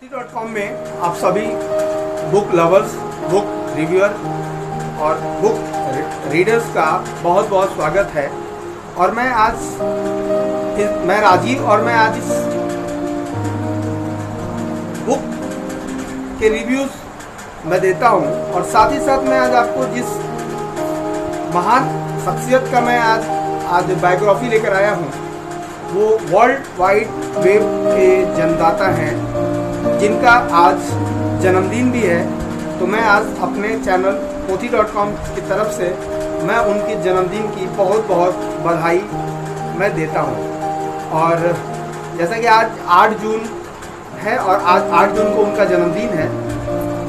mooti.com में आप सभी बुक लवर्स, बुक रिव्यूअर और बुक रीडर्स का बहुत बहुत स्वागत है। और मैं राजीव और मैं आज इस बुक के रिव्यूज मैं देता हूँ और साथ ही साथ मैं आज आपको जिस महान शख्सियत का मैं आज बायोग्राफी लेकर आया हूँ वो वर्ल्ड वाइड वेब के जन्मदाता हैं जिनका आज जन्मदिन भी है। तो मैं आज अपने चैनल mooti.com की तरफ से मैं उनके जन्मदिन की बहुत बहुत बधाई मैं देता हूँ। और जैसा कि आज 8 जून है और आज 8 जून को उनका जन्मदिन है,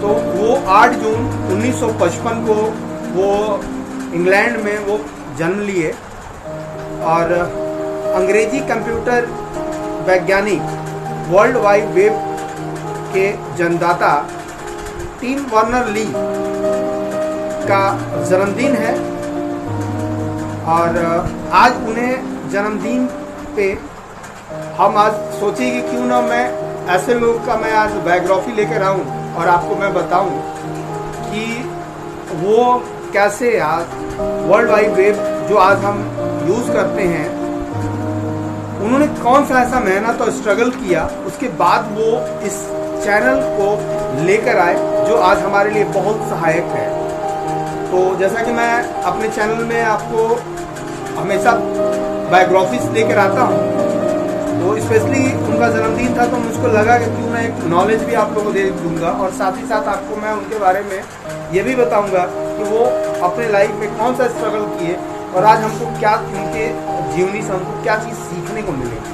तो वो 8 जून 1955 को वो इंग्लैंड में वो जन्म लिए और अंग्रेजी कंप्यूटर वैज्ञानिक वर्ल्ड वाइड वेब के जन्मदाता टिम बर्नर्स-ली का जन्मदिन है। और आज उन्हें जन्मदिन पे हम आज सोचे कि क्यों ना मैं ऐसे लोग का मैं आज बायोग्राफी लेकर आऊं और आपको मैं बताऊं कि वो कैसे आज वर्ल्ड वाइड वेब जो आज हम यूज़ करते हैं उन्होंने कौन सा ऐसा मेहनत और स्ट्रगल किया, उसके बाद वो इस चैनल को लेकर आए जो आज हमारे लिए बहुत सहायक है। तो जैसा कि मैं अपने चैनल में आपको हमेशा बायोग्राफीज लेकर आता हूँ, तो स्पेशली उनका जन्मदिन था तो मुझको लगा कि क्यों ना एक नॉलेज भी आप लोगों को दे दूंगा और साथ ही साथ आपको मैं उनके बारे में ये भी बताऊंगा कि वो अपने लाइफ में कौन सा स्ट्रगल किए और आज हमको क्या उनके जीवनी से हमको क्या चीज़ सीखने को मिलेगी।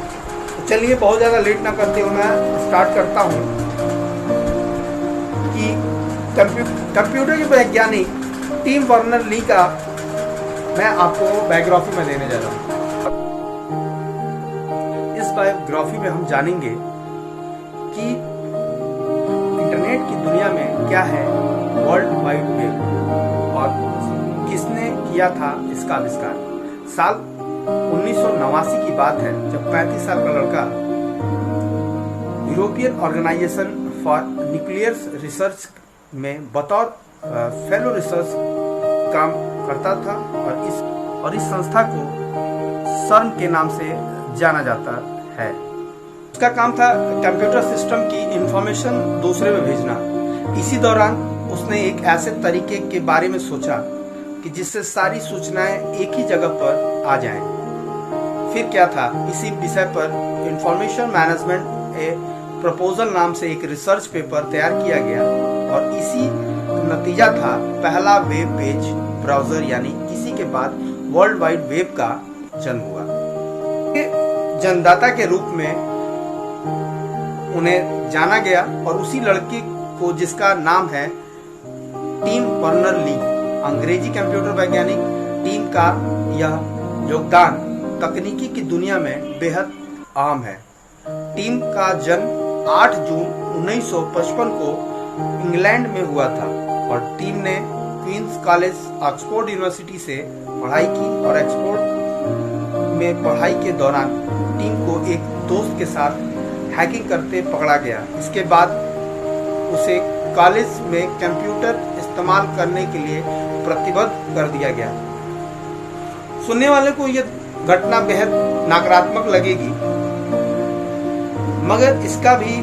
तो चलिए बहुत ज़्यादा लेट ना करते हुए मैं स्टार्ट करता हूँ कि कंप्यूटर के वैज्ञानिक टिम बर्नर्स-ली का मैं आपको बायोग्राफी में देने जा रहा हूँ। इस बायोग्राफी में हम जानेंगे कि इंटरनेट की दुनिया में क्या है वर्ल्ड वाइड वेब और किसने किया था इसका आविष्कार। साल 1989 की बात है जब 35 साल का लड़का European Organization for Nuclear Research में बतौर फेलो रिसर्च काम करता था और इस संस्था को सर्न के नाम से जाना जाता है। उसका काम था कंप्यूटर सिस्टम की इंफॉर्मेशन दूसरे में भेजना। इसी दौरान उसने एक ऐसे तरीके के बारे में सोचा कि जिससे सारी सूचनाएं एक ही जगह पर आ जाएं। फिर क्या था, इसी विषय पर इंफॉर्मेशन मैनेजमेंट ए प्रपोजल नाम से एक रिसर्च पेपर तैयार किया गया और इसी नतीजा था पहला वेब पेज ब्राउजर, यानी इसी के बाद वर्ल्ड वाइड वेब का जन्म हुआ। जन्मदाता के रूप में उन्हें जाना गया और उसी लड़के को जिसका नाम है टिम बर्नर्स-ली, अंग्रेजी कंप्यूटर वैज्ञानिक टीम का यह योगदान तकनीकी की दुनिया में बेहद आम है। टीम का जन्म 8 जून 1955 को इंग्लैंड में हुआ था और टीम ने क्वींस कॉलेज ऑक्सफोर्ड यूनिवर्सिटी से पढ़ाई की और ऑक्सफोर्ड में पढ़ाई के दौरान टीम को एक दोस्त के साथ हैकिंग करते पकड़ा गया। इसके बाद उसे कॉलेज में कंप्यूटर इस्तेमाल करने के लिए प्रतिबद्ध कर दिया गया। सुनने वाले को यह घटना बेहद नकारात्मक लगेगी, मगर इसका भी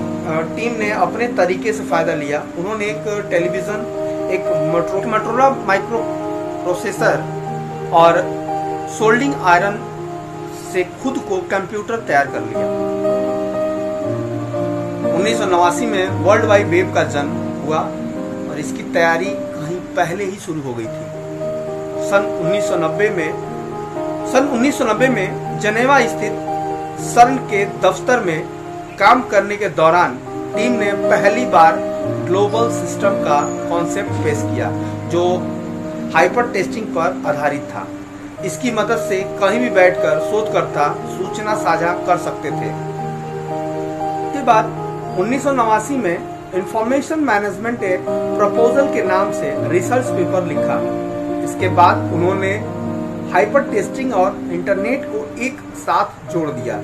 टीम ने अपने तरीके से फायदा लिया। उन्होंने एक टेलीविजन, एक मोटोरोला माइक्रो प्रोसेसर और सोल्डिंग आयरन से खुद को कंप्यूटर तैयार कर लिया। 1989 में वर्ल्ड वाइड वेब का जन्म हुआ और इसकी तैयारी कहीं पहले ही शुरू हो गई थी। सन 1990 में जनेवा स्थित सर्न के दफ्तर में काम करने के दौरान टीम ने पहली बार ग्लोबल सिस्टम का कॉन्सेप्ट पेश किया जो हाइपर टेस्टिंग पर आधारित था। इसकी मदद से कहीं भी बैठकर शोधकर्ता सूचना साझा कर सकते थे। इसके बाद 1989 में इंफॉर्मेशन मैनेजमेंट ए प्रपोजल के नाम से रिसर्च पेपर लिखा। इसके बाद उन्होंने हाइपर टेस्टिंग और इंटरनेट को एक साथ जोड़ दिया।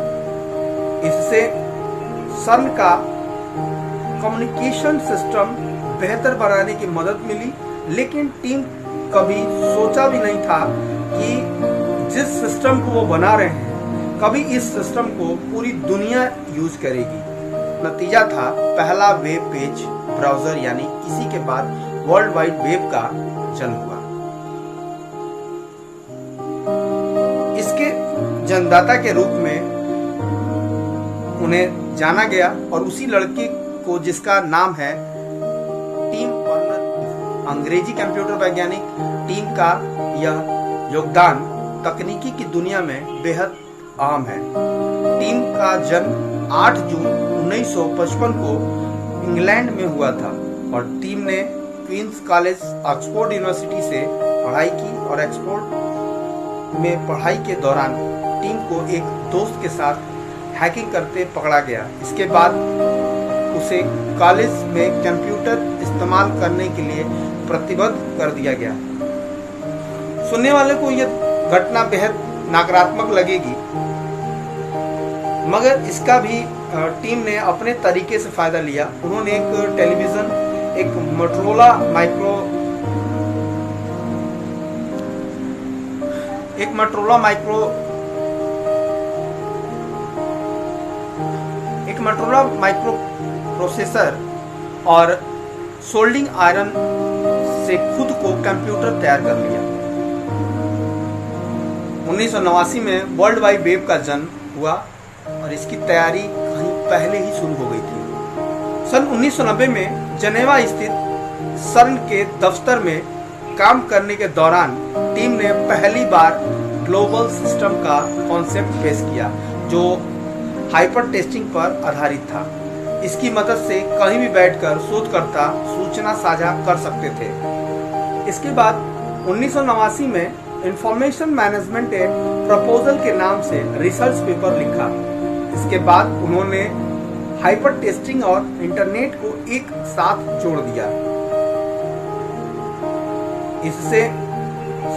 इससे सर्न का कम्युनिकेशन सिस्टम बेहतर बनाने की मदद मिली, लेकिन टीम कभी सोचा भी नहीं था कि जिस सिस्टम को वो बना रहे हैं कभी इस सिस्टम को पूरी दुनिया यूज करेगी। नतीजा था पहला वेब पेज ब्राउजर, यानी इसी के बाद वर्ल्ड वाइड वेब का जन्म हुआ। इसके जन्मदाता के रूप में उन्हें जाना गया और उसी लड़के को जिसका नाम है टिम बर्नर, अंग्रेजी कंप्यूटर वैज्ञानिक। टीम का यह योगदान तकनीकी की दुनिया में बेहद आम है। टीम का जन्म 8 जून 1955 को इंग्लैंड में हुआ था और टीम ने क्वींस कॉलेज ऑक्सफोर्ड यूनिवर्सिटी से पढ़ाई की और ऑक्सफोर्ड में पढ़ाई के दौरान टीम को एक दोस्त के साथ हैकिंग करते पकड़ा गया। इसके बाद उसे कॉलेज में कंप्यूटर इस्तेमाल करने के लिए प्रतिबद्ध कर दिया गया। सुनने वाले को यह घटना बेहद नकारात्मक लगेगी, मगर इसका भी टीम ने अपने तरीके से फायदा लिया। उन्होंने एक टेलीविजन, एक मोटरोला माइक्रो प्रोसेसर और सोल्डिंग आयरन से खुद को कंप्यूटर तैयार कर लिया। 1989 में वर्ल्ड वाइड वेब का जन्म हुआ और इसकी तैयारी कहीं पहले ही शुरू हो गई थी। सन 1990 में जेनेवा स्थित सर्न के दफ्तर में काम करने के दौरान टीम ने पहली बार ग्लोबल सिस्टम का कॉन्सेप्ट पेश किया, जो हाइपर टेस्टिंग पर आधारित था। इसकी मदद से कहीं भी बैठकर शोधकर्ता सूचना साझा कर सकते थे। इसके बाद 1989 में इंफॉर्मेशन मैनेजमेंट एंड प्रपोजल के नाम से रिसर्च पेपर लिखा। इसके बाद उन्होंने हाइपर टेस्टिंग और इंटरनेट को एक साथ जोड़ दिया। इससे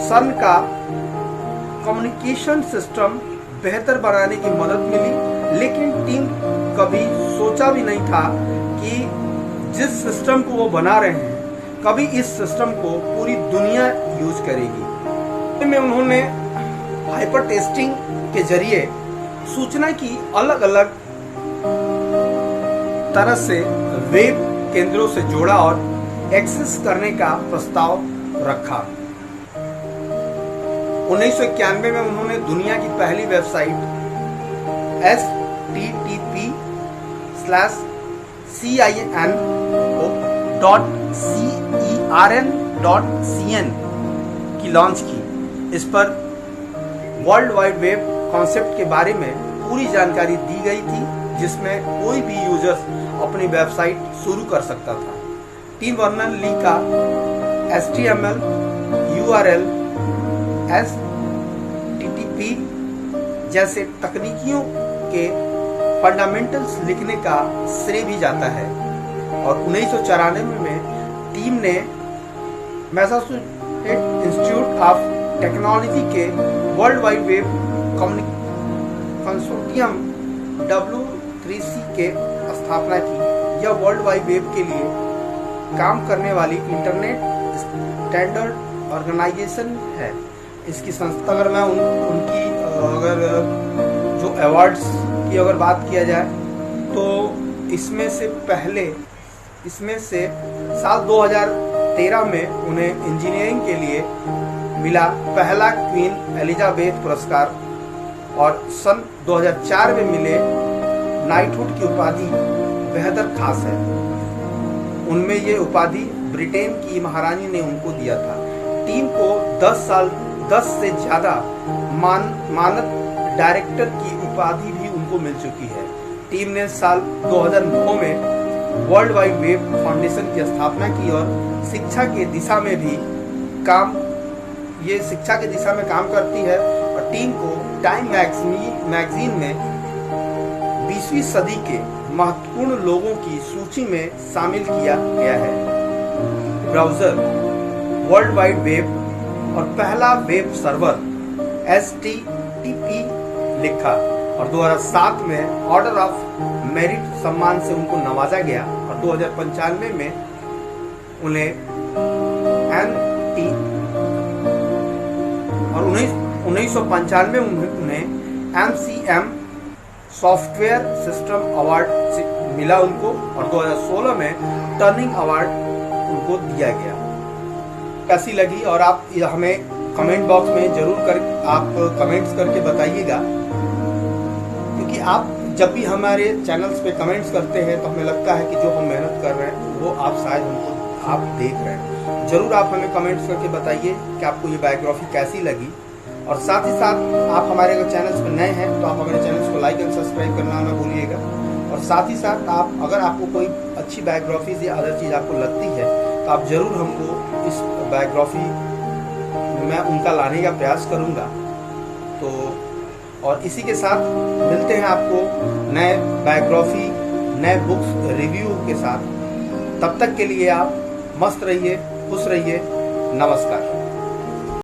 सर्न का कम्युनिकेशन सिस्टम बेहतर बनाने की मदद मिली, लेकिन टीम कभी सोचा भी नहीं था कि जिस सिस्टम को वो बना रहे हैं कभी इस सिस्टम को पूरी दुनिया यूज करेगी। में उन्होंने हाइपर टेस्टिंग के जरिए सूचना की अलग अलग तरह से वेब केंद्रों से जोड़ा और एक्सेस करने का प्रस्ताव रखा। 1991 में उन्होंने दुनिया की पहली वेबसाइट http://cin.cern.cn की लॉन्च की। इस पर वर्ल्ड वाइड वेब कॉन्सेप्ट के बारे में पूरी जानकारी दी गई थी, जिसमें कोई भी यूजर्स अपनी वेबसाइट शुरू कर सकता था। टिम बर्नर ली का HTML, URL, HTTP जैसे तकनीकियों के फंडामेंटल्स लिखने का श्रेय भी जाता है और 1994 में टीम ने मैसाचुसेट्स इंस्टीट्यूट ऑफ टेक्नोलॉजी के world wide web consortium W3C के स्थापना की। यह वर्ल्ड वाइड वेब के लिए काम करने वाली इंटरनेट स्टैंडर्ड ऑर्गेनाइजेशन है। इसकी संस्था, अगर मैं उनकी अगर जो अवार्ड्स की अगर बात किया जाए तो इसमें से साल 2013 में उन्हें इंजीनियरिंग के लिए मिला पहला क्वीन एलिजाबेथ पुरस्कार और सन 2004 में मिले नाइटहुड की उपाधि बेहतर खास है। उनमें ये उपाधि ब्रिटेन की महारानी ने उनको दिया था। टीम को 10 से ज्यादा मानद डायरेक्टर की उपाधि भी उनको मिल चुकी है। टीम ने साल 2009 में वर्ल्ड वाइड वेब फाउंडेशन की स्थापना की और शिक्षा के दिशा में काम करती है और टीम को टाइम मैगजीन में 20वीं सदी के महत्वपूर्ण लोगों की सूची में शामिल किया गया है। ब्राउजर, वर्ल्ड वाइड वेब और पहला वेब सर्वर HTTP लिखा और 2007 में ऑर्डर ऑफ मेरिट सम्मान से उनको नवाजा गया और 2095 में उन्हें NT और 1995 में उन्हें MCM सॉफ्टवेयर सिस्टम अवार्ड मिला उनको, और 2016 में टर्निंग अवार्ड उनको दिया गया। कैसी लगी, और आप हमें कमेंट बॉक्स में जरूर आप कमेंट्स करके बताइएगा, क्योंकि आप जब भी हमारे चैनल्स पे कमेंट्स करते हैं तो हमें लगता है कि जो हम मेहनत कर रहे हैं वो आप शायद हमको आप देख रहे हैं। जरूर आप हमें कमेंट्स करके बताइए कि आपको ये बायोग्राफी कैसी लगी, और साथ ही साथ आप हमारे अगर चैनल्स पर नए हैं तो आप हमारे चैनल्स को लाइक एंड सब्सक्राइब करना ना भूलिएगा। और साथ ही साथ आप अगर आपको कोई अच्छी बायोग्राफीज या अदर चीज़ आपको लगती है तो आप ज़रूर हमको इस बायोग्राफी मैं उनका लाने का प्रयास करूँगा। तो और इसी के साथ मिलते हैं आपको नए बायोग्राफी, नए बुक्स रिव्यू के साथ। तब तक के लिए आप मस्त रहिए, खुश रहिए। नमस्कार।